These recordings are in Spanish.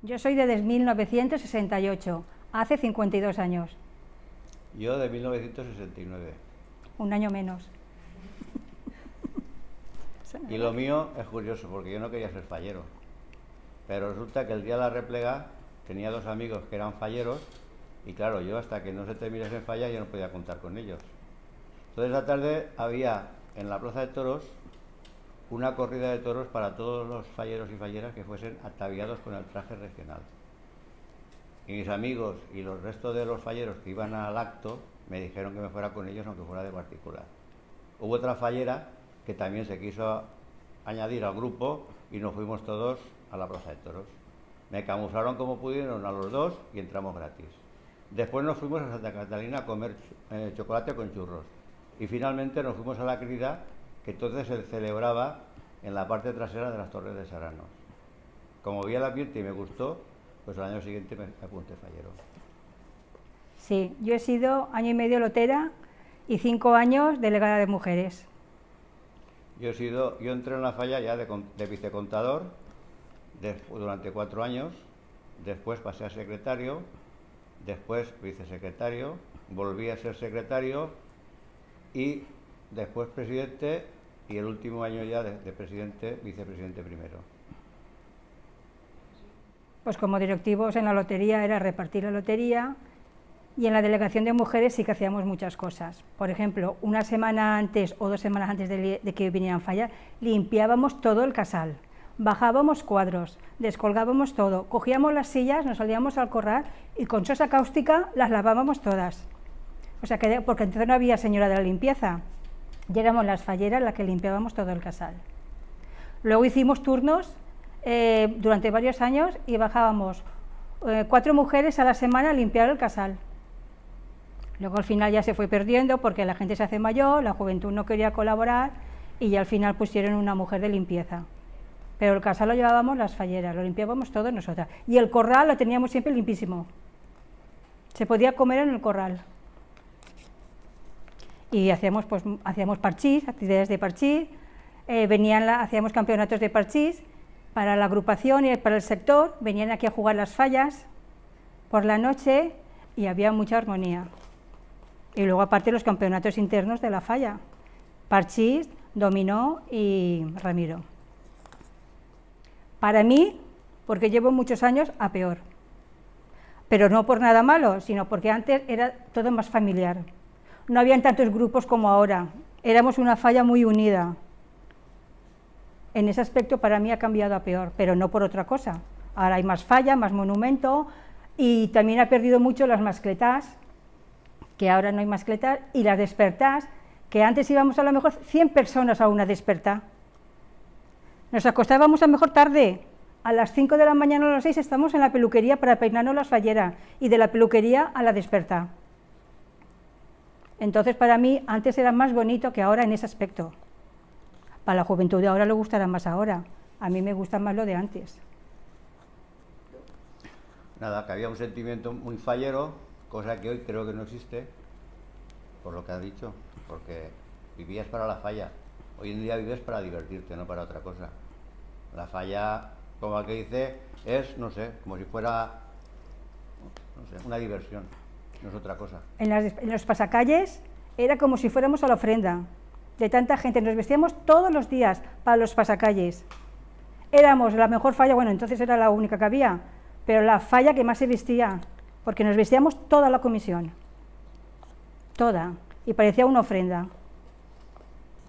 Yo soy de 1968, hace 52 años. Yo de 1969. Un año menos. Y lo mío es curioso, porque yo no quería ser fallero. Pero resulta que el día de la replega tenía dos amigos que eran falleros, y claro, yo hasta que no se terminase en falla yo no podía contar con ellos. Entonces esa tarde había en la plaza de toros una corrida de toros para todos los falleros y falleras que fuesen ataviados con el traje regional. Y mis amigos y los restos de los falleros que iban al acto me dijeron que me fuera con ellos aunque fuera de particular. Hubo otra fallera que también se quiso añadir al grupo y nos fuimos todos a la plaza de toros. Me camuflaron como pudieron a los dos y entramos gratis. Después nos fuimos a Santa Catalina a comer chocolate con churros. Y finalmente nos fuimos a la crida, que entonces se celebraba en la parte trasera de las Torres de Saranos. Como vi el ambiente y me gustó, pues al año siguiente me apunté fallero. Sí, yo he sido año y medio lotera y 5 años delegada de mujeres. Yo entré en la falla ya de vicecontador durante 4 años, después pasé a secretario, después vicesecretario, volví a ser secretario y después presidente, y el último año ya de presidente, vicepresidente primero. Pues como directivos en la lotería era repartir la lotería, y en la delegación de mujeres sí que hacíamos muchas cosas. Por ejemplo, una semana antes o 2 semanas antes de que vinieran fallas, limpiábamos todo el casal, bajábamos cuadros, descolgábamos todo, cogíamos las sillas, nos salíamos al corral y con sosa cáustica las lavábamos todas. O sea, porque entonces no había señora de la limpieza, y éramos las falleras las que limpiábamos todo el casal. Luego hicimos turnos durante varios años y bajábamos 4 mujeres a la semana a limpiar el casal. Luego al final ya se fue perdiendo porque la gente se hace mayor, la juventud no quería colaborar y ya al final pusieron una mujer de limpieza. Pero el casal lo llevábamos las falleras, lo limpiábamos todos nosotras. Y el corral lo teníamos siempre limpísimo. Se podía comer en el corral. Y hacíamos parchís, actividades de parchís, hacíamos campeonatos de parchís para la agrupación y para el sector, venían aquí a jugar las fallas por la noche y había mucha armonía. Y luego aparte los campeonatos internos de la falla, parchís, dominó y ramiro. Para mí, porque llevo muchos años, a peor. Pero no por nada malo, sino porque antes era todo más familiar. No habían tantos grupos como ahora, éramos una falla muy unida. En ese aspecto para mí ha cambiado a peor, pero no por otra cosa. Ahora hay más falla, más monumento y también ha perdido mucho las mascletas, que ahora no hay mascletas, y las despertás, que antes íbamos a lo mejor 100 personas a una despertá. Nos acostábamos a lo mejor tarde, a las 5 de la mañana o a las 6 estamos en la peluquería para peinarnos las falleras y de la peluquería a la despertá. Entonces para mí antes era más bonito que ahora en ese aspecto. Para la juventud de ahora le gustará más ahora, a mí me gusta más lo de antes. Nada, que había un sentimiento muy fallero, cosa que hoy creo que no existe, por lo que has dicho, porque vivías para la falla. Hoy en día vives para divertirte, no para otra cosa. La falla, como el que dice, es, no sé, como si fuera, no sé, una diversión, no es otra cosa. En los pasacalles era como si fuéramos a la ofrenda, de tanta gente, nos vestíamos todos los días para los pasacalles. Éramos la mejor falla, bueno, entonces era la única que había, pero la falla que más se vestía, porque nos vestíamos toda la comisión, toda, y parecía una ofrenda.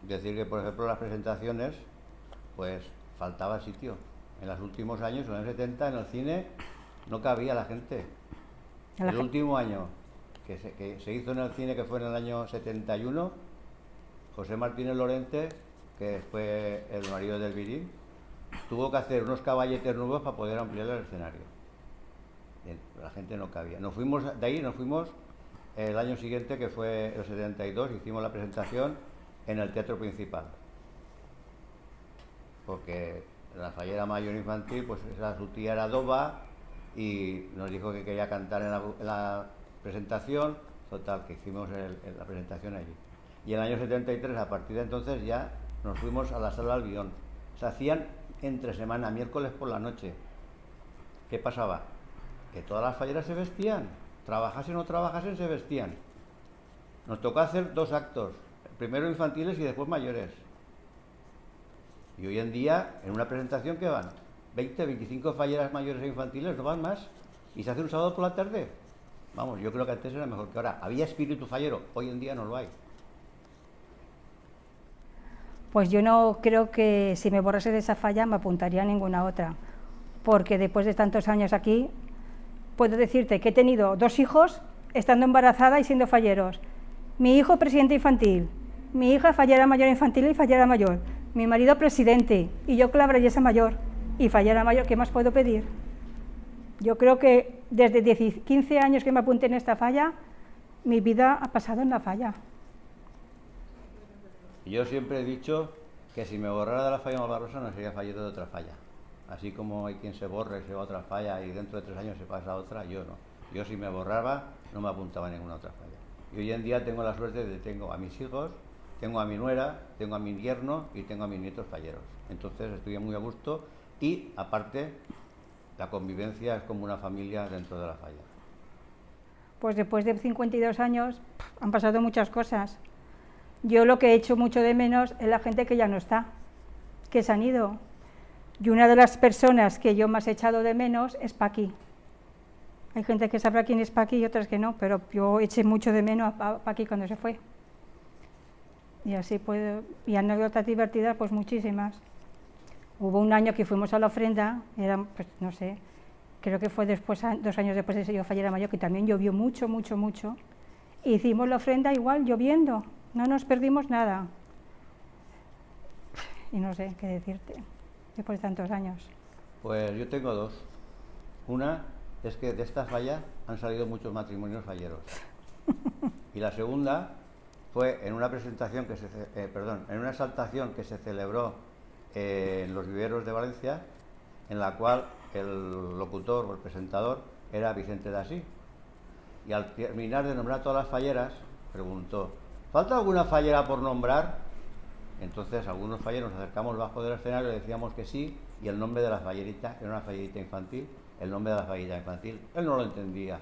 Decir que, por ejemplo, las presentaciones, pues faltaba sitio. En los últimos años, en los años 70, en el cine no cabía la gente. El último año que se hizo en el cine, que fue en el año 71, José Martínez Lorente, que fue el marido del Virín, tuvo que hacer unos caballetes nuevos para poder ampliar el escenario. La gente no cabía. De ahí nos fuimos el año siguiente, que fue el 72, hicimos la presentación en el teatro principal. Porque la fallera mayor infantil, pues su tía era adoba y nos dijo que quería cantar en la presentación, total, que hicimos la presentación allí. Y en el año 73, a partir de entonces, ya nos fuimos a la sala Albión. Se hacían entre semana, miércoles por la noche. ¿qué pasaba? Que todas las falleras se vestían, trabajasen o no trabajasen, se vestían. Nos tocó hacer 2 actos, primero infantiles y después mayores. Y hoy en día, en una presentación, ¿qué van? 20, 25 falleras mayores e infantiles, no van más, y se hace un sábado por la tarde. Vamos, yo creo que antes era mejor que ahora. Había espíritu fallero, hoy en día no lo hay. Pues yo no creo que si me borrase de esa falla me apuntaría a ninguna otra, porque después de tantos años aquí, puedo decirte que he tenido 2 hijos estando embarazada y siendo falleros. Mi hijo presidente infantil, mi hija fallera mayor infantil y fallera mayor, mi marido presidente y yo calabresa mayor y fallera mayor. ¿Qué más puedo pedir? Yo creo que desde 15 años que me apunté en esta falla, mi vida ha pasado en la falla. Yo siempre he dicho que si me borrara de la falla Malvarrosa no sería fallero de otra falla. Así como hay quien se borra y se va a otra falla y dentro de 3 años se pasa a otra, yo no. Yo si me borraba no me apuntaba a ninguna otra falla. Y hoy en día tengo la suerte de que tengo a mis hijos, tengo a mi nuera, tengo a mi yerno y tengo a mis nietos falleros. Entonces estoy muy a gusto y aparte la convivencia es como una familia dentro de la falla. Pues después de 52 años han pasado muchas cosas. Yo lo que he hecho mucho de menos es la gente que ya no está, que se han ido. Y una de las personas que yo más he echado de menos es Paqui. Hay gente que sabrá quién es Paqui y otras que no, pero yo eché mucho de menos a Paqui cuando se fue. Y así puedo, y anécdotas divertidas, pues muchísimas. Hubo un año que fuimos a la ofrenda, era, pues no sé, creo que fue después, 2 años después de que yo fallera mayor, que también llovió mucho, mucho, mucho. E hicimos la ofrenda igual, lloviendo, no nos perdimos nada. Y no sé qué decirte, después de tantos años. Pues yo tengo 2. Una es que de esta falla han salido muchos matrimonios falleros. Y la segunda fue en una presentación que en una exaltación que se celebró en los viveros de Valencia, en la cual el locutor o el presentador era Vicente Dasí. Y al terminar de nombrar todas las falleras, preguntó: ¿falta alguna fallera por nombrar? Entonces algunos falleros nos acercamos bajo del escenario y decíamos que sí, y el nombre de la fallerita era una fallerita infantil, el nombre de la fallerita infantil. Él no lo entendía,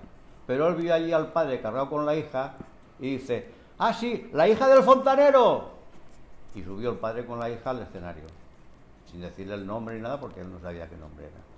pero él vio allí al padre cargado con la hija y dice: ¡ah, sí, la hija del fontanero! Y subió el padre con la hija al escenario, sin decirle el nombre ni nada porque él no sabía qué nombre era.